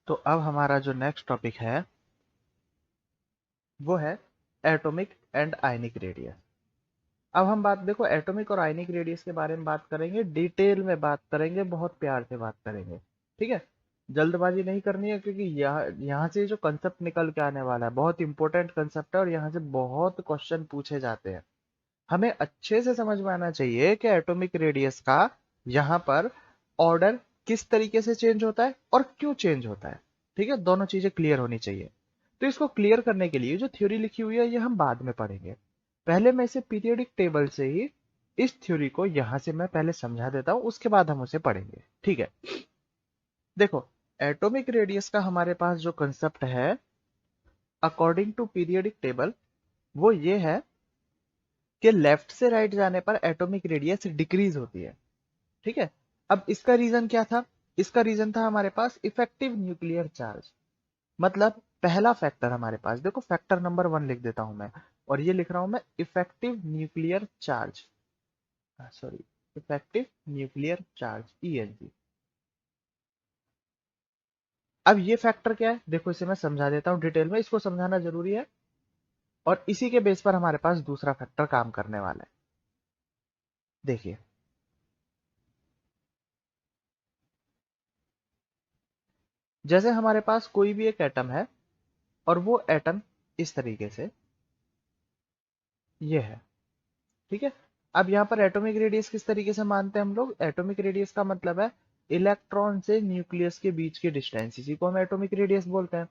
तो अब हमारा जो नेक्स्ट टॉपिक है वो है एटॉमिक एंड आयनिक रेडियस। अब हम बात देखो एटॉमिक और आयनिक रेडियस के बारे में बात करेंगे, डिटेल में बात करेंगे, बहुत प्यार से बात करेंगे। ठीक है, जल्दबाजी नहीं करनी है क्योंकि यहाँ से जो कंसेप्ट निकल के आने वाला है बहुत इंपॉर्टेंट कंसेप्ट है और यहाँ से बहुत क्वेश्चन पूछे जाते हैं। हमें अच्छे से समझ में आना चाहिए कि एटॉमिक रेडियस का यहाँ पर ऑर्डर किस तरीके से चेंज होता है और क्यों चेंज होता है। ठीक है, दोनों चीजें क्लियर होनी चाहिए। तो इसको क्लियर करने के लिए जो थ्योरी लिखी हुई है ये हम बाद में पढ़ेंगे। पहले मैं इसे पीरियोडिक टेबल से ही इस थ्योरी को यहां से मैं पहले समझा देता हूं, उसके बाद हम उसे पढ़ेंगे। ठीक है, देखो एटॉमिक रेडियस का हमारे पास जो कंसेप्ट है अकॉर्डिंग टू पीरियोडिक टेबल वो ये है कि लेफ्ट से राइट जाने पर एटॉमिक रेडियस डिक्रीज होती है। ठीक है, अब इसका रीजन क्या था? इसका रीजन था हमारे पास इफेक्टिव न्यूक्लियर चार्ज। मतलब पहला फैक्टर हमारे पास, देखो फैक्टर नंबर 1 लिख देता हूं मैं, और ये लिख रहा हूं मैं effective nuclear charge, sorry effective nuclear charge ईएनजी। अब ये फैक्टर क्या है देखो, इसे मैं समझा देता हूं डिटेल में, इसको समझाना जरूरी है और इसी के बेस पर हमारे पास दूसरा फैक्टर काम करने वाला है। देखिए, जैसे हमारे पास कोई भी एक एटम है और वो एटम इस तरीके से ये है। ठीक है, अब यहाँ पर एटॉमिक रेडियस किस तरीके से मानते हैं हम लोग? एटॉमिक रेडियस का मतलब है इलेक्ट्रॉन से न्यूक्लियस के बीच की डिस्टेंस, इसी को हम एटॉमिक रेडियस बोलते हैं।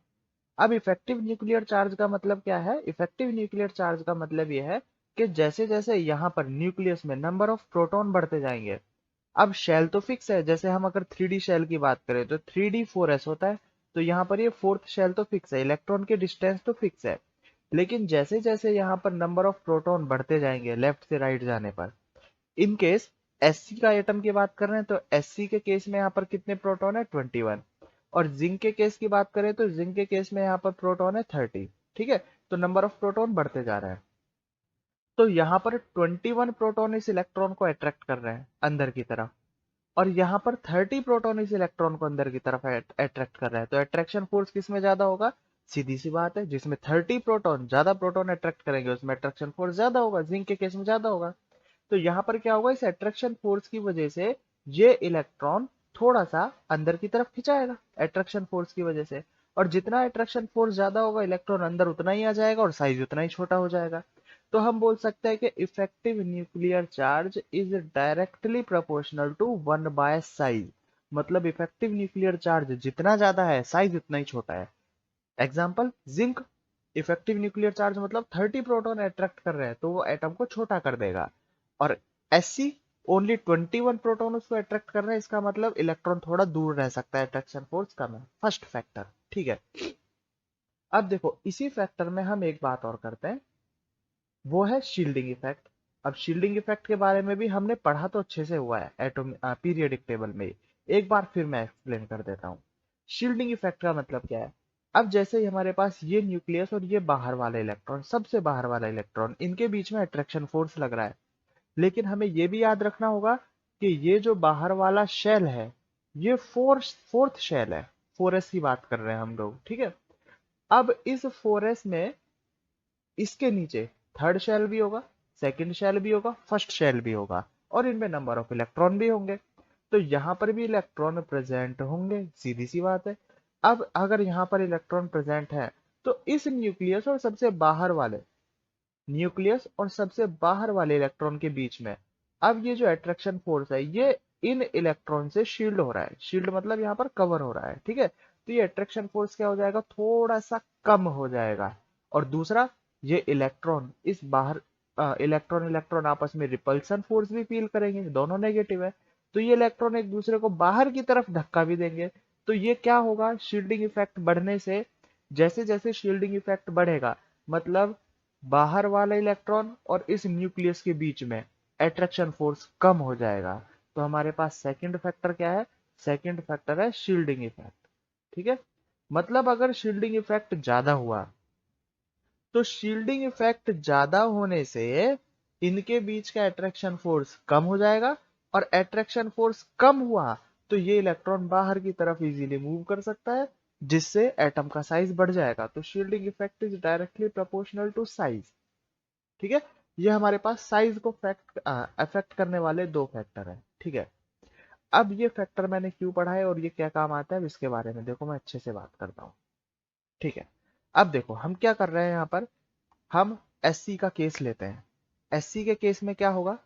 अब इफेक्टिव न्यूक्लियर चार्ज का मतलब क्या है? इफेक्टिव न्यूक्लियर चार्ज का मतलब यह है कि जैसे जैसे यहाँ पर न्यूक्लियस में नंबर ऑफ प्रोटॉन बढ़ते जाएंगे, अब शेल तो फिक्स है, जैसे हम अगर 3D शेल की बात करें तो 3D 4s होता है, तो यहाँ पर ये फोर्थ शेल तो फिक्स है, इलेक्ट्रॉन की डिस्टेंस तो फिक्स है। लेकिन जैसे जैसे यहाँ पर नंबर ऑफ प्रोटॉन बढ़ते जाएंगे लेफ्ट से राइट जाने पर, इन केस Sc का एटम की बात कर रहे हैं तो Sc के केस में यहाँ पर कितने प्रोटॉन है? 21। और जिंक के केस की बात करें तो जिंक के केस में यहाँ पर प्रोटॉन है 30। ठीक है, तो नंबर ऑफ प्रोटॉन बढ़ते जा रहे हैं। तो यहाँ पर 21 प्रोटॉन इस इलेक्ट्रॉन को अट्रैक्ट कर रहे हैं अंदर की तरफ, और यहाँ पर 30 प्रोटॉन इस इलेक्ट्रॉन को अंदर की तरफ अट्रैक्ट कर रहा है। तो अट्रैक्शन फोर्स किस में ज्यादा होगा? सीधी सी बात है, जिसमें 30 प्रोटॉन ज्यादा प्रोटॉन अट्रैक्ट करेंगे उसमें अट्रैक्शन फोर्स ज्यादा होगा, जिंक के केस में ज्यादा होगा। तो यहाँ पर क्या होगा? इस अट्रैक्शन फोर्स की वजह से ये इलेक्ट्रॉन थोड़ा सा अंदर की तरफ खिंचाएगा अट्रैक्शन फोर्स की वजह से, और जितना अट्रैक्शन फोर्स ज्यादा होगा इलेक्ट्रॉन अंदर उतना ही आ जाएगा और साइज उतना ही छोटा हो जाएगा। तो हम बोल सकते हैं कि effective nuclear charge is directly proportional to 1/साइज। मतलब इफेक्टिव न्यूक्लियर चार्ज जितना ज्यादा है साइज उतना ही छोटा है। Example zinc, effective nuclear charge मतलब 30 प्रोटॉन अट्रैक्ट कर रहे हैं तो वो एटम को छोटा कर देगा, और Sc ओनली 21 प्रोटॉन उसको अट्रैक्ट कर रहे हैं, इसका मतलब इलेक्ट्रॉन थोड़ा दूर रह सकता है, अट्रैक्शन फोर्स कम है। First factor. ठीक है, अब देखो इसी फैक्टर में हम एक बात और करते हैं, वो है शील्डिंग इफेक्ट। अब शील्डिंग इफेक्ट के बारे में भी हमने पढ़ा तो अच्छे से हुआ है एटॉम पीरियोडिक टेबल में, एक बार फिर मैं एक्सप्लेन कर देता हूँ। शील्डिंग इफेक्ट का मतलब क्या है? अब जैसे ही हमारे पास ये न्यूक्लियस और ये बाहर वाला इलेक्ट्रॉन, सबसे बाहर वाला इलेक्ट्रॉन, इनके बीच में अट्रैक्शन फोर्स लग रहा है, लेकिन हमें ये भी याद रखना होगा कि ये जो बाहर वाला शेल है ये फोर्थ शेल है, 4s की बात कर रहे हैं हम लोग। ठीक है, अब इस 4s में इसके नीचे थर्ड शेल भी होगा, सेकंड शेल भी होगा, फर्स्ट शेल भी होगा, और इनमें नंबर ऑफ इलेक्ट्रॉन भी होंगे। तो यहाँ पर भी इलेक्ट्रॉन प्रेजेंट होंगे, सीधी सी बात है। अब अगर यहाँ पर इलेक्ट्रॉन प्रेजेंट है तो इस न्यूक्लियस और सबसे बाहर वाले इलेक्ट्रॉन के बीच में अब ये जो अट्रैक्शन फोर्स है ये इन इलेक्ट्रॉन से शील्ड हो रहा है। शील्ड मतलब यहाँ पर कवर हो रहा है। ठीक है, तो ये अट्रैक्शन फोर्स क्या हो जाएगा? थोड़ा सा कम हो जाएगा। और दूसरा, ये इलेक्ट्रॉन इस बाहर इलेक्ट्रॉन इलेक्ट्रॉन आपस में रिपल्सन फोर्स भी फील करेंगे, दोनों नेगेटिव है, तो ये इलेक्ट्रॉन एक दूसरे को बाहर की तरफ धक्का भी देंगे। तो ये क्या होगा? शील्डिंग इफेक्ट बढ़ने से, जैसे जैसे शील्डिंग इफेक्ट बढ़ेगा मतलब बाहर वाला इलेक्ट्रॉन और इस न्यूक्लियस के बीच में अट्रैक्शन फोर्स कम हो जाएगा। तो हमारे पास सेकंड फैक्टर क्या है? सेकंड फैक्टर है शील्डिंग इफेक्ट। ठीक है, मतलब अगर शील्डिंग इफेक्ट ज्यादा हुआ तो शील्डिंग इफेक्ट ज्यादा होने से इनके बीच का अट्रैक्शन फोर्स कम हो जाएगा, और अट्रैक्शन फोर्स कम हुआ तो ये इलेक्ट्रॉन बाहर की तरफ इजीली मूव कर सकता है, जिससे एटम का साइज बढ़ जाएगा। तो shielding effect is directly proportional to size. ठीक है, ये हमारे पास साइज को अफेक्ट करने वाले दो फैक्टर है। ठीक है, अब ये फैक्टर मैंने क्यों पढ़ा है और ये क्या काम आता है इसके बारे में देखो मैं अच्छे से बात करता हूँ। ठीक है, अब देखो हम क्या कर रहे हैं यहाँ पर, हम एससी का केस लेते हैं। एससी के केस में क्या होगा,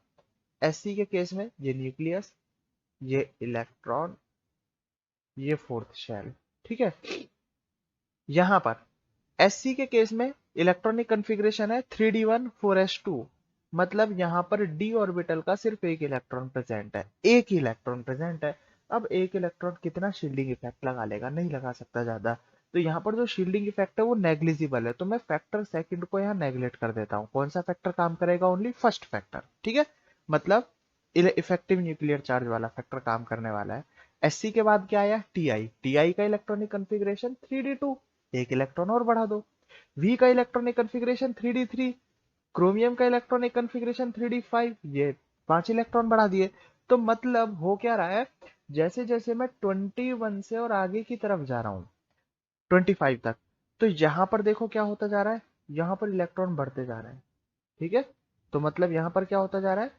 एससी के केस में ये न्यूक्लियस, ये इलेक्ट्रॉन, ये फोर्थ शेल। ठीक है, यहां पर एससी के केस में इलेक्ट्रॉनिक कन्फिग्रेशन है 3d1 4s2, मतलब यहां पर डी ऑर्बिटल का सिर्फ एक इलेक्ट्रॉन प्रेजेंट है, एक ही इलेक्ट्रॉन प्रेजेंट है। अब एक इलेक्ट्रॉन कितना शील्डिंग इफेक्ट लगा लेगा, नहीं लगा सकता ज्यादा। तो यहाँ पर जो शील्डिंग इफेक्ट है वो नेग्लिजिबल है, तो मैं फैक्टर सेकंड को यहाँ नेग्लेक्ट कर देता हूँ। कौन सा फैक्टर काम करेगा, ओनली फर्स्ट फैक्टर। ठीक है, मतलब इफेक्टिव न्यूक्लियर चार्ज वाला फैक्टर काम करने वाला है। एससी के बाद क्या आया, टीआई। टीआई का इलेक्ट्रॉनिक कन्फिग्रेशन 3d2, एक इलेक्ट्रॉन और बढ़ा दो। वी का इलेक्ट्रॉनिक कन्फिग्रेशन 3d3, क्रोमियम का इलेक्ट्रॉनिक कन्फिग्रेशन 3d5, ये 5 इलेक्ट्रॉन बढ़ा दिए। तो मतलब हो क्या रहा है, जैसे जैसे मैं 21 से और आगे की तरफ जा रहा हूं 25 तक, तो यहां पर देखो क्या होता जा रहा है, यहां पर इलेक्ट्रॉन बढ़ते जा रहे हैं। ठीक है, तो मतलब यहां पर क्या होता जा रहा है,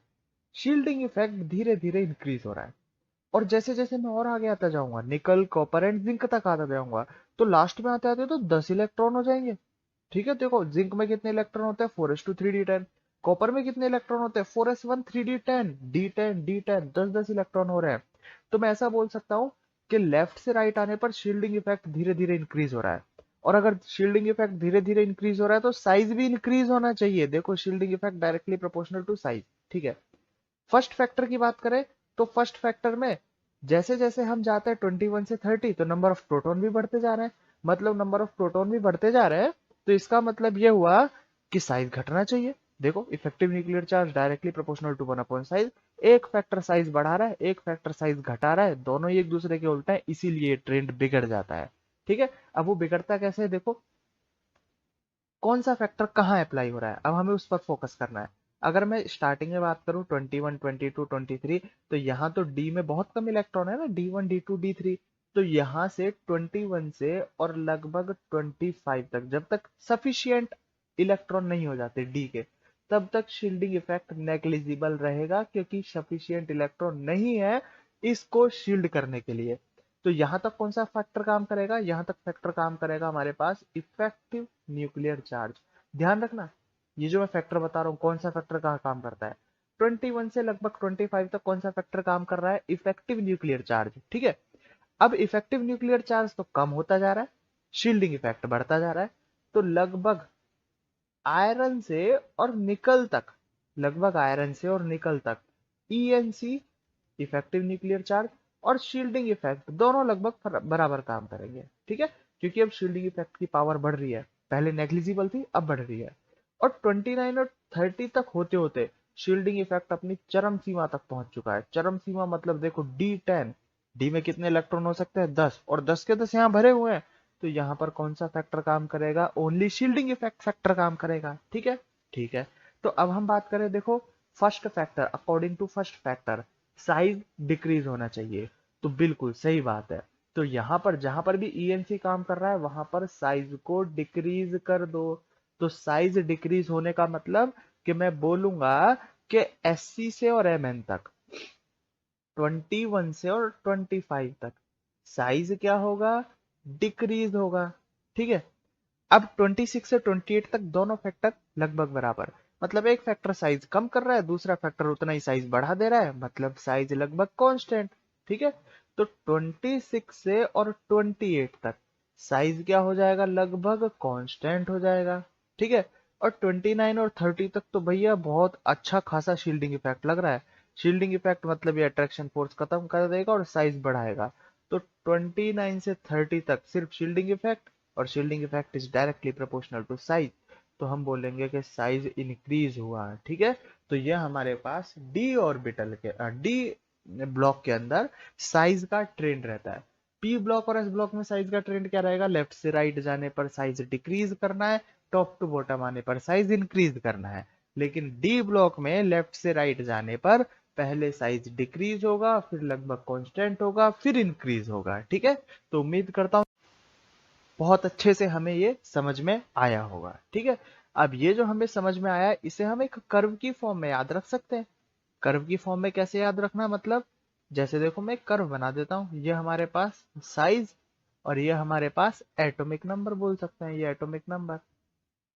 शील्डिंग इफेक्ट धीरे धीरे इंक्रीज हो रहा है। और जैसे जैसे मैं और आगे आता जाऊंगा, निकल कॉपर एंड जिंक तक आता जाऊंगा, तो लास्ट में आते आते तो 10 इलेक्ट्रॉन हो जाएंगे। ठीक है, देखो जिंक में कितने इलेक्ट्रॉन होते हैं 4s2 3d10, कॉपर में कितने इलेक्ट्रॉन होते हैं 4s1 3d10, d10 10 10 इलेक्ट्रॉन हो रहे हैं। तो मैं ऐसा बोल सकता हूँ कि लेफ्ट से राइट आने पर शील्डिंग इफेक्ट धीरे धीरे इंक्रीज हो रहा है। और अगर शील्डिंग इफेक्ट धीरे धीरे इंक्रीज हो रहा है तो साइज भी इंक्रीज होना चाहिए। देखो shielding effect directly proportional to size. ठीक है, फर्स्ट फैक्टर की बात करें तो फर्स्ट फैक्टर में जैसे जैसे हम जाते हैं 21 से 30, तो नंबर ऑफ प्रोटॉन भी बढ़ते जा रहे हैं। मतलब नंबर ऑफ प्रोटॉन भी बढ़ते जा रहे हैं, तो इसका मतलब ये हुआ कि साइज घटना चाहिए। देखो effective nuclear charge directly proportional to 1 upon size. एक फैक्टर साइज बढ़ा रहा है, एक फैक्टर साइज घटा रहा है, दोनों ही एक दूसरे के उल्टा है, इसीलिए ट्रेंड बिगड़ जाता है। ठीक है, अब वो बिगड़ता कैसे है, देखो कौन सा फैक्टर कहाँ अप्लाई हो रहा है, अब हमें उस पर फोकस करना है। अगर मैं स्टार्टिंग में बात करूं 21 22 23, तो यहाँ तो डी में बहुत कम इलेक्ट्रॉन है ना, D1 D2 D3। तो यहाँ से 21 से और लगभग 25 तक जब तक सफिशियंट इलेक्ट्रॉन नहीं हो जाते डी के, तब तक शील्डिंग इफेक्ट नेग्लिजिबल रहेगा, क्योंकि सफिशियंट इलेक्ट्रॉन नहीं है इसको शील्ड करने के लिए। तो यहां तक कौन सा फैक्टर काम करेगा, यहां तक फैक्टर काम करेगा हमारे पास इफेक्टिव न्यूक्लियर चार्ज। ध्यान रखना, ये जो मैं फैक्टर बता रहा हूँ कौन सा फैक्टर कहाँ काम करता है। 21 से लगभग 25 तक कौन सा फैक्टर काम कर रहा है, इफेक्टिव न्यूक्लियर चार्ज। ठीक है, अब इफेक्टिव न्यूक्लियर चार्ज तो कम होता जा रहा है, शील्डिंग इफेक्ट बढ़ता जा रहा है। तो लगभग आयरन से और निकल तक, लगभग आयरन से और निकल तक ईएनसी, इफेक्टिव न्यूक्लियर चार्ज, और शील्डिंग इफेक्ट दोनों लगभग बराबर काम करेंगे। ठीक है, क्योंकि अब शील्डिंग इफेक्ट की पावर बढ़ रही है, पहले नेग्लिजिबल थी अब बढ़ रही है। और 29 और 30 तक होते होते शील्डिंग इफेक्ट अपनी चरम सीमा तक पहुंच चुका है। चरम सीमा मतलब देखो D10, डी में कितने इलेक्ट्रॉन हो सकते हैं 10, और 10 के 10 यहाँ भरे हुए हैं। तो यहाँ पर कौन सा फैक्टर काम करेगा, ओनली शील्डिंग इफेक्ट फैक्टर काम करेगा। ठीक है, ठीक है। तो अब हम बात करें, देखो first factor, according to first factor size decrease होना चाहिए, तो बिल्कुल सही बात है। तो यहाँ पर जहां पर भी ईएनसी काम कर रहा है वहां पर साइज को डिक्रीज कर दो। तो साइज डिक्रीज होने का मतलब कि मैं बोलूंगा कि एससी से और एमएन तक, 21 से और 25 तक साइज क्या होगा, डिक्रीज होगा। ठीक है, अब 26 से 28 तक दोनों फैक्टर लगभग बराबर, मतलब एक फैक्टर साइज कम कर रहा है, दूसरा फैक्टर उतना ही साइज बढ़ा दे रहा है, मतलब साइज लगभग कांस्टेंट। ठीक है, तो 26 से और 28 तक साइज क्या हो जाएगा, लगभग कांस्टेंट हो जाएगा। ठीक है, और 29 और 30 तक तो भैया बहुत अच्छा खासा शील्डिंग इफेक्ट लग रहा है। शील्डिंग इफेक्ट मतलब ये अट्रैक्शन फोर्स खत्म कर देगा और साइज बढ़ाएगा। तो 29 से 30 तक सिर्फ शील्डिंग इफेक्ट, और shielding effect is directly proportional to size, तो हम बोलेंगे कि साइज इंक्रीज हुआ। ठीक है, तो ये हमारे पास डी ऑर्बिटल के डी ब्लॉक के अंदर साइज का ट्रेंड रहता है। पी ब्लॉक और एस ब्लॉक में साइज का ट्रेंड क्या रहेगा, लेफ्ट से राइट जाने पर साइज डिक्रीज करना है, टॉप टू बॉटम आने पर साइज इंक्रीज करना है। लेकिन डी ब्लॉक में लेफ्ट से राइट जाने पर पहले साइज डिक्रीज होगा, फिर लगभग कांस्टेंट होगा, फिर इंक्रीज होगा। ठीक है, तो उम्मीद करता हूँ बहुत अच्छे से हमें ये समझ में आया होगा। ठीक है, अब ये जो हमें समझ में आया इसे हम एक कर्व की फॉर्म में याद रख सकते हैं। कर्व की फॉर्म में कैसे याद रखना, मतलब जैसे देखो मैं एक कर्व बना देता हूँ, ये हमारे पास साइज और ये हमारे पास एटॉमिक नंबर बोल सकते हैं, ये एटॉमिक नंबर।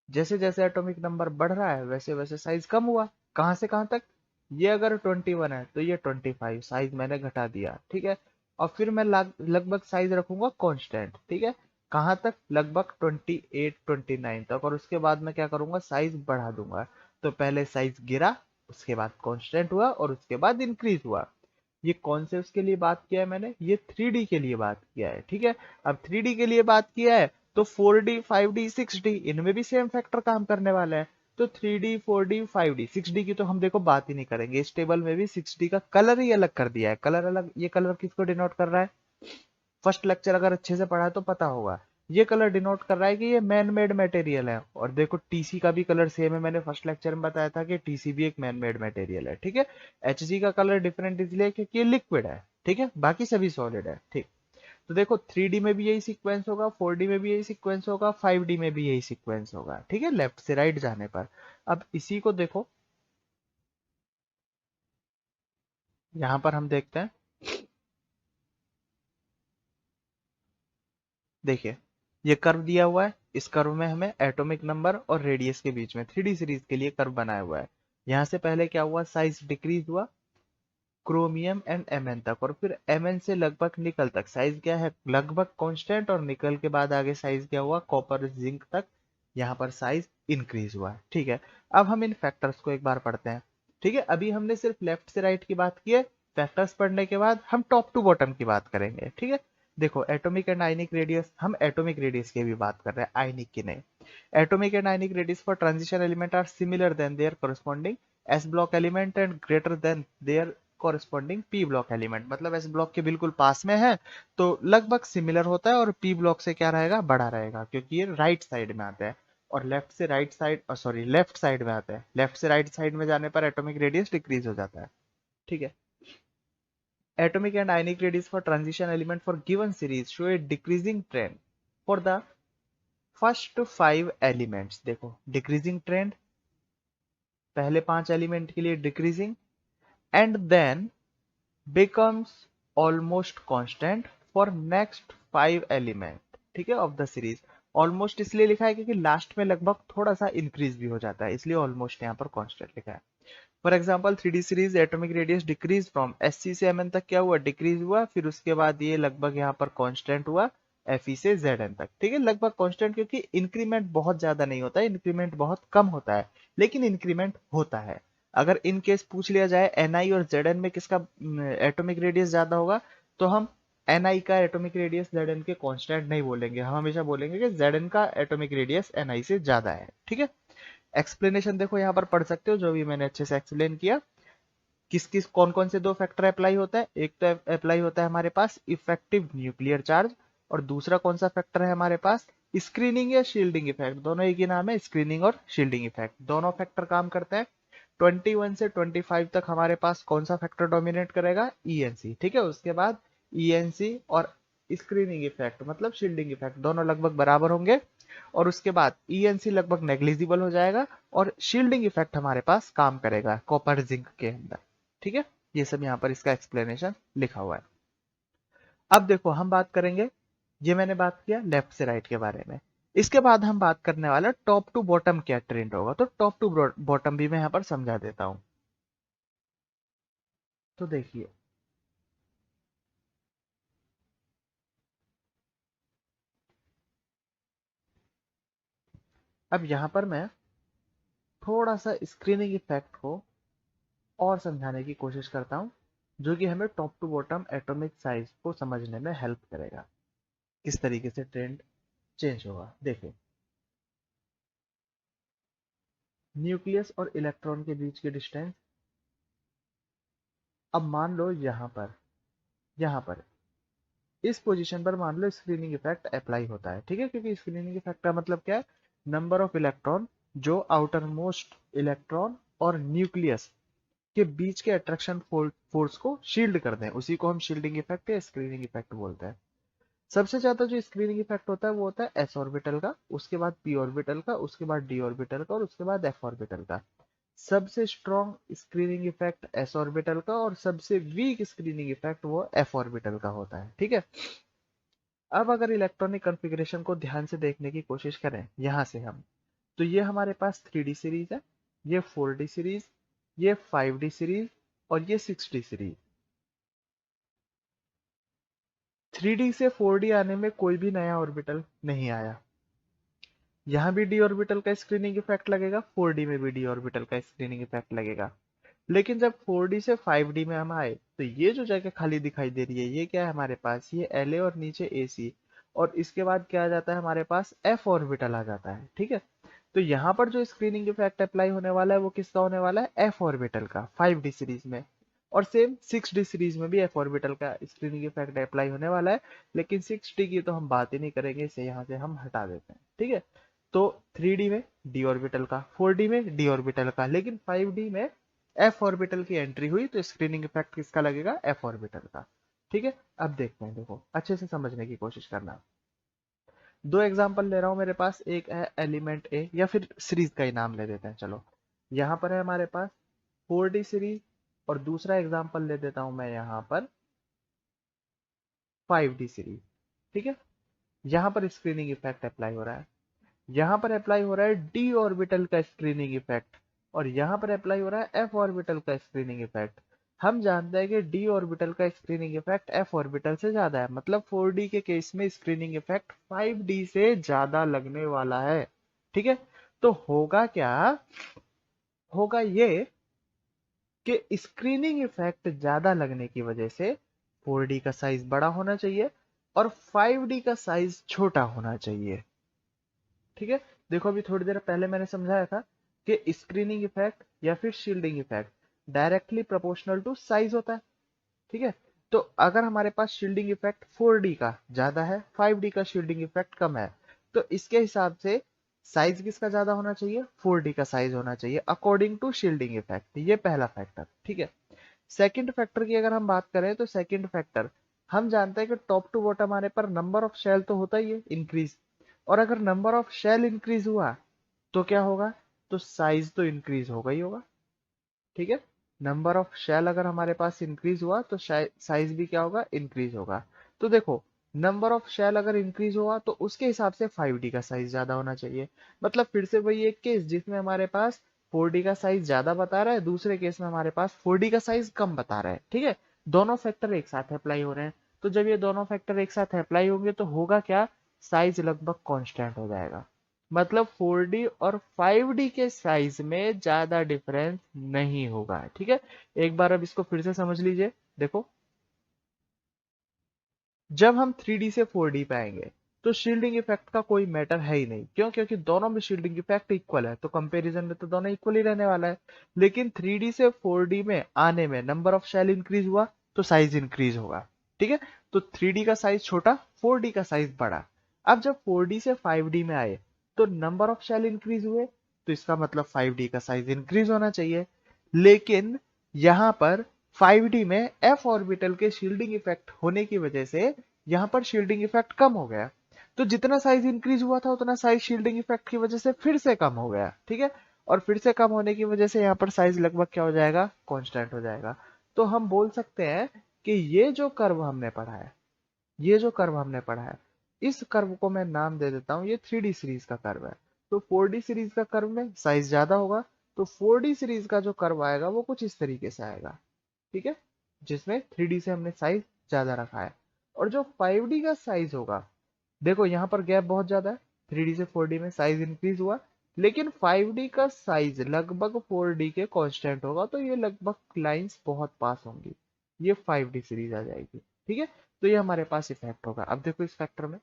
जैसे जैसे एटॉमिक नंबर बढ़ रहा है वैसे वैसे साइज कम हुआ। कहां से कहां तक, ये अगर 21 है तो ये 25 साइज मैंने घटा दिया। ठीक है, और फिर मैं लगभग साइज रखूंगा कांस्टेंट। ठीक है, कहां तक, लगभग 28 29 तक, और उसके बाद मैं क्या करूंगा, साइज बढ़ा दूंगा। तो पहले साइज गिरा, उसके बाद कांस्टेंट हुआ, और उसके बाद इंक्रीज हुआ। ये कौन से उसके लिए बात किया है मैंने, ये 3D के लिए बात किया है। ठीक है, अब 3D के लिए बात किया है तो 4D 5D 6D इनमें भी सेम फैक्टर काम करने वाला है। तो 3D 4D 5D 6D की तो हम देखो बात ही नहीं करेंगे, इस टेबल में भी 6D का कलर ही अलग कर दिया है। कलर अलग, ये कलर किसको डिनोट कर रहा है, फर्स्ट लेक्चर अगर अच्छे से पढ़ा है तो पता होगा। ये कलर डिनोट कर रहा है कि ये मैन मेड मटेरियल है। और देखो टीसी का भी कलर सेम है, मैंने फर्स्ट लेक्चर में बताया था कि टीसी भी एक मैन मेड मटेरियल है। ठीक है, एचजी का कलर डिफरेंट इसलिए क्योंकि ये लिक्विड है। ठीक है, बाकी सभी सॉलिड है। ठीक, तो देखो 3D में भी यही सीक्वेंस होगा, 4D में भी यही सीक्वेंस होगा, 5D में भी यही सीक्वेंस होगा। ठीक है, लेफ्ट से राइट जाने पर। अब इसी को देखो, यहां पर हम देखते हैं, देखिए ये कर्व दिया हुआ है, इस कर्व में हमें एटॉमिक नंबर और रेडियस के बीच में 3D सीरीज के लिए कर्व बनाया हुआ है। यहां से पहले क्या हुआ, साइज डिक्रीज हुआ क्रोमियम एंड Mn तक, और फिर Mn से लगभग निकल तक साइज क्या है, लगभग कांस्टेंट, और निकल के बाद आगे साइज क्या हुआ, कॉपर जिंक तक, यहाँ पर साइज इंक्रीज हुआ है। ठीक है, अब हम इन फैक्टर्स को एक बार पढ़ते हैं। ठीक है, अभी हमने सिर्फ लेफ्ट से राइट की बात की है, फैक्टर्स पढ़ने के बाद हम टॉप टू बॉटम की बात करेंगे। ठीक है, देखो एटॉमिक एंड आयनिक रेडियस, हम एटॉमिक रेडियस की भी बात कर रहे हैं, आयनिक की नहीं। Atomic and ionic radius for transition element are similar than their corresponding s block element and greater than their corresponding p block element, मतलब s block के बिल्कुल पास में है तो लगभग सिमिलर होता है, और p block से क्या रहेगा, बड़ा रहेगा, क्योंकि ये राइट साइड में आता है। और लेफ्ट से right side, sorry left side में आता है, लेफ्ट से राइट साइड में जाने पर एटॉमिक रेडियस डिक्रीज हो जाता है। ठीक है, atomic and ionic radius for transition element for given series show a decreasing trend for the first 5 elements। देखो डिक्रीजिंग ट्रेंड, पहले 5 एलिमेंट के लिए decreasing, and then becomes almost constant for next 5 element. ठीक है, ऑफ द सीरीज। ऑलमोस्ट इसलिए लिखा है क्योंकि लास्ट में लगभग थोड़ा सा इंक्रीज भी हो जाता है, इसलिए ऑलमोस्ट यहाँ पर कांस्टेंट लिखा है। For example 3D series atomic radius decrease from SC से MN तक क्या हुआ, डिक्रीज हुआ, फिर उसके बाद ये लगभग यहाँ पर कांस्टेंट हुआ FE से ZN तक। ठीक है, लगभग कांस्टेंट, क्योंकि इंक्रीमेंट बहुत ज्यादा नहीं होता है, इंक्रीमेंट बहुत कम होता है, लेकिन इंक्रीमेंट होता है। अगर इन केस पूछ लिया जाए NI और ZN में किसका एटॉमिक रेडियस ज्यादा होगा, तो हम NI का एटॉमिक रेडियस ZN के कांस्टेंट नहीं बोलेंगे, हम हमेशा बोलेंगे कि ZN का एटॉमिक रेडियस NI से ज्यादा है। ठीक है, एक्सप्लेनेशन देखो यहाँ पर पढ़ सकते हो, जो भी मैंने अच्छे से एक्सप्लेन किया। किस किस कौन कौन से दो फैक्टर अप्लाई होता है, एक तो अप्लाई होता है हमारे पास इफेक्टिव न्यूक्लियर चार्ज, और दूसरा कौन सा फैक्टर है हमारे पास, स्क्रीनिंग या शील्डिंग इफेक्ट। दोनों एक ही नाम है, स्क्रीनिंग और शील्डिंग इफेक्ट, दोनों फैक्टर काम करते हैं। 21 से 25 तक हमारे पास कौन सा फैक्टर डोमिनेट करेगा, ENC। ठीक है, उसके बाद ENC और स्क्रीनिंग इफेक्ट मतलब शील्डिंग इफेक्ट दोनों लगभग बराबर होंगे, और उसके बाद ENC लगभग नेग्लिजिबल हो जाएगा, और शील्डिंग इफेक्ट हमारे पास काम करेगा कॉपर जिंक के अंदर। ठीक है, ये सब यहाँ पर इसका एक्सप्लेनेशन लिखा हुआ है। अब देखो हम बात करेंगे, ये मैंने बात किया लेफ्ट से राइट के बारे में, इसके बाद हम बात करने वाला टॉप टू बॉटम क्या ट्रेंड होगा, तो टॉप टू बॉटम भी मैं यहाँ पर समझा देता हूँ। तो देखिए, अब यहाँ पर मैं थोड़ा सा स्क्रीनिंग इफेक्ट को और समझाने की कोशिश करता हूँ, जो कि हमें top to bottom atomic size को समझने में हेल्प करेगा, किस तरीके से ट्रेंड चेंज होगा। देखिए, न्यूक्लियस और इलेक्ट्रॉन के बीच की डिस्टेंस, अब मान लो यहाँ पर इस पोजीशन पर मान लो स्क्रीनिंग इफेक्ट अप्लाई होता है। ठीक है, क्योंकि स्क्रीनिंग इफेक्ट का मतलब क्या है, नंबर ऑफ इलेक्ट्रॉन जो आउटर मोस्ट इलेक्ट्रॉन और न्यूक्लियस के बीच के अट्रैक्शन फोर्स को शील्ड कर दें, उसी को हम शील्डिंग इफेक्ट या स्क्रीनिंग इफेक्ट बोलते हैं। सबसे ज्यादा जो स्क्रीनिंग इफेक्ट होता है वो होता है एस ऑर्बिटल का, उसके बाद पी ऑर्बिटल का, उसके बाद डी ऑर्बिटल का और उसके बाद एफ ऑर्बिटल का। सबसे strong screening effect S orbital का और सबसे वीक स्क्रीनिंग इफेक्ट वो एफ ऑर्बिटल का होता है। ठीक है। अब अगर इलेक्ट्रॉनिक कॉन्फ़िगरेशन को ध्यान से देखने की कोशिश करें यहां से हम, तो ये हमारे पास 3D सीरीज है, ये 4D सीरीज, ये 5D सीरीज और ये 6D सीरीज। 3D से 4D आने में कोई भी नया ऑर्बिटल नहीं आया। यहाँ भी डी ऑर्बिटल का स्क्रीनिंग इफेक्ट लगेगा, 4D में भी डी ऑर्बिटल का स्क्रीनिंग इफेक्ट लगेगा। लेकिन जब 4D से 5D में हम आए तो ये जो जगह खाली दिखाई दे रही है ये क्या है हमारे पास, ये LA और नीचे AC, और इसके बाद क्या आ जाता है हमारे पास F ऑर्बिटल आ जाता है। ठीक है। तो यहाँ पर जो स्क्रीनिंग इफेक्ट अप्लाई होने वाला है वो किसका होने वाला है, F ऑर्बिटल का 5D सीरीज में। और सेम 6D सीरीज में भी F ऑर्बिटल का स्क्रीनिंग इफेक्ट अप्लाई होने वाला है, लेकिन 6D की तो हम बात ही नहीं करेंगे, इसे यहाँ से हम हटा देते हैं। ठीक है। तो 3D में डी ऑर्बिटल का, 4D में डी ऑर्बिटल का, लेकिन 5D में एफ ऑर्बिटल की एंट्री हुई तो स्क्रीनिंग इफेक्ट किसका लगेगा, एफ ऑर्बिटल का। ठीक है। अब देखते हैं, देखो अच्छे से समझने की कोशिश करना। दो एग्जांपल ले रहा हूं मेरे पास, एक है एलिमेंट ए, या फिर सीरीज का ही नाम ले देते हैं चलो। यहाँ पर है हमारे पास 4D सीरीज, और दूसरा एग्जांपल ले देता हूं मैं यहाँ पर 5D सीरीज। ठीक है। यहाँ पर स्क्रीनिंग इफेक्ट अप्लाई हो रहा है, यहाँ पर अप्लाई हो रहा है डी ऑर्बिटल का स्क्रीनिंग इफेक्ट, और यहाँ पर अप्लाई हो रहा है एफ ऑर्बिटल का स्क्रीनिंग इफेक्ट। हम जानते हैं कि डी ऑर्बिटल का स्क्रीनिंग इफेक्ट एफ ऑर्बिटल से ज्यादा है, मतलब 4D के केस में स्क्रीनिंग इफेक्ट 5D से ज्यादा लगने वाला है। ठीक है। तो होगा क्या, होगा ये कि स्क्रीनिंग इफेक्ट ज्यादा लगने की वजह से 4D का साइज बड़ा होना चाहिए और 5D का साइज छोटा होना चाहिए। ठीक है। देखो अभी थोड़ी देर पहले मैंने समझाया था कि स्क्रीनिंग इफेक्ट या फिर shielding effect directly proportional to size होता है। ठीक है। तो अगर हमारे पास शील्डिंग इफेक्ट 4D का ज्यादा है, 5D का शील्डिंग इफेक्ट कम है, तो इसके हिसाब से साइज किसका ज्यादा होना चाहिए, 4D का साइज होना चाहिए अकॉर्डिंग टू शील्डिंग इफेक्ट। ये पहला फैक्टर। ठीक है। सेकंड फैक्टर की अगर हम बात करें तो सेकंड फैक्टर, हम जानते हैं कि टॉप टू बॉटम आने पर नंबर ऑफ शेल तो होता ही है इंक्रीज, और अगर नंबर ऑफ शेल इंक्रीज हुआ तो क्या होगा, तो साइज तो इंक्रीज होगा ही होगा। ठीक है। नंबर ऑफ शेल अगर हमारे पास इंक्रीज हुआ तो साइज भी क्या होगा, इंक्रीज होगा। तो देखो नंबर ऑफ शेल अगर इंक्रीज हुआ तो उसके हिसाब से 5D का साइज ज्यादा होना चाहिए। मतलब फिर से वही एक केस जिसमें हमारे पास 4D का साइज ज्यादा बता रहा है, दूसरे केस में हमारे पास 4D का साइज कम बता रहा है। ठीक है। दोनों फैक्टर एक साथ अप्लाई हो रहे हैं, तो जब ये दोनों फैक्टर एक साथ अप्लाई होंगे तो होगा क्या, साइज लगभग कांस्टेंट हो जाएगा। मतलब 4D और 5D के साइज में ज्यादा डिफरेंस नहीं होगा। ठीक है। एक बार अब इसको फिर से समझ लीजिए। देखो जब हम 3D से 4D पे आएंगे तो शील्डिंग इफेक्ट का कोई मैटर है ही नहीं, क्यों, क्योंकि दोनों में शील्डिंग इफेक्ट इक्वल है, तो कंपैरिजन में तो दोनों इक्वल ही रहने वाला है। लेकिन 3D से 4D में आने में नंबर ऑफ शेल इंक्रीज हुआ तो साइज इंक्रीज होगा। ठीक है। तो 3D का साइज छोटा, 4D का साइज बड़ा। अब जब 4D से 5D में आए तो नंबर ऑफ शेल इंक्रीज हुए, तो इसका मतलब 5D का साइज इंक्रीज होना चाहिए। लेकिन यहां पर 5D में एफ ऑर्बिटल के शील्डिंग इफेक्ट होने की वजह से यहाँ पर शील्डिंग इफेक्ट कम हो गया, तो जितना साइज इंक्रीज हुआ था उतना साइज शील्डिंग इफेक्ट की वजह से फिर से कम हो गया। ठीक है। और फिर से कम होने की वजह से यहाँ पर साइज लगभग क्या हो जाएगा, कांस्टेंट हो जाएगा। तो हम बोल सकते हैं कि ये जो कर्व हमने पढ़ा है, ये जो कर्व हमने पढ़ा है, इस कर्व को मैं नाम दे देता हूँ, ये 3D सीरीज का कर्व है। तो 4D सीरीज का कर्व में साइज ज्यादा होगा, तो 4D सीरीज का जो कर्व आएगा वो कुछ इस तरीके से आएगा। ठीक है। जिसमें 3D से हमने साइज ज्यादा रखा है। और जो 5D का साइज होगा, देखो यहाँ पर गैप बहुत ज्यादा है, 3D से 4D में साइज इंक्रीज हुआ, लेकिन 5D का साइज लगभग 4D के कांस्टेंट होगा, तो ये लगभग लाइंस बहुत पास होंगी, ये 5D सीरीज आ जाएगी। ठीक है। तो ये हमारे पास इफेक्ट होगा। अब देखो इस फैक्टर में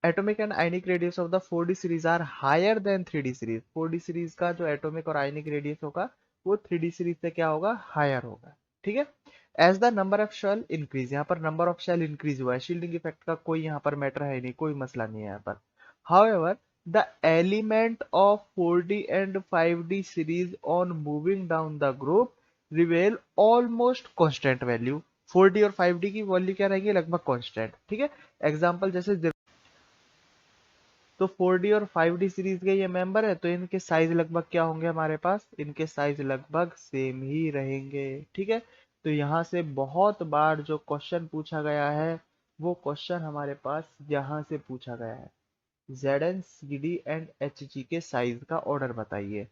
atomic and ionic radius of the 4D series are higher than 3D series. 4D series का जो एटॉमिक और आयनिक रेडियस होगा वो 3D सीरीज से क्या होगा, हायर होगा। ठीक है। As the number of shell increase, यहाँ पर नंबर ऑफ शेल इंक्रीज हुआ है, शील्डिंग इफेक्ट का कोई यहाँ पर मैटर है नहीं, कोई मसला नहीं है यहाँ पर। However the element of 4D and 5D series on moving down the group रिवेल almost constant value. 4D और 5D की वैल्यू क्या रहेगी, लगभग कांस्टेंट। ठीक है, एग्जांपल जैसे तो 4D और 5D सीरीज के ये मेंबर है, तो इनके साइज लगभग क्या होंगे हमारे पास, इनके साइज लगभग सेम ही रहेंगे। ठीक है, तो यहाँ से बहुत बार जो क्वेश्चन पूछा गया है वो क्वेश्चन हमारे पास यहाँ से पूछा गया है, Zn, CD एंड Hg के साइज का ऑर्डर बताइए।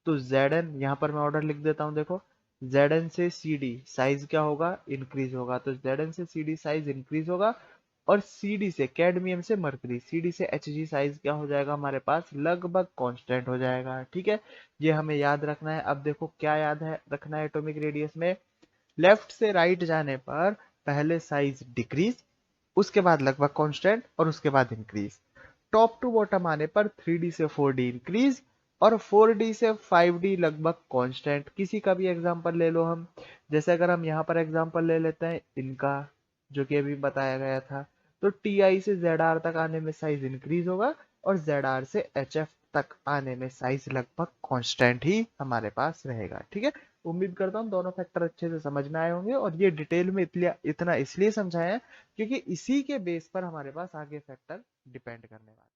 तो Zn यहाँ पर मैं ऑर्डर लिख देता हूँ, देखो Zn से CD साइज क्या होगा, इंक्रीज होगा, तो Zn से CD साइज इंक्रीज होगा, और CD से कैडमियम से मरकरी, CD से Hg साइज क्या हो जाएगा हमारे पास, लगभग कांस्टेंट हो जाएगा। ठीक है, ये हमें याद रखना है। अब देखो क्या याद है रखना है एटॉमिक रेडियस में, लेफ्ट से राइट जाने पर पहले साइज डिक्रीज, उसके बाद लगभग कांस्टेंट, और उसके बाद इंक्रीज। टॉप टू बॉटम आने पर 3D से 4D इंक्रीज, और 4D से 5D लगभग कांस्टेंट। किसी का भी एग्जांपल ले लो हम, जैसे अगर हम यहाँ पर एग्जांपल ले लेते हैं इनका, जो कि अभी बताया गया था, तो TI से ZR तक आने में साइज इंक्रीज होगा, और ZR से HF तक आने में साइज लगभग कांस्टेंट ही हमारे पास रहेगा। ठीक है, उम्मीद करता हूँ दोनों फैक्टर अच्छे से समझ में आए होंगे, और ये डिटेल में इतना इसलिए समझाया है क्योंकि इसी के बेस पर हमारे पास आगे फैक्टर डिपेंड करने वाले हैं।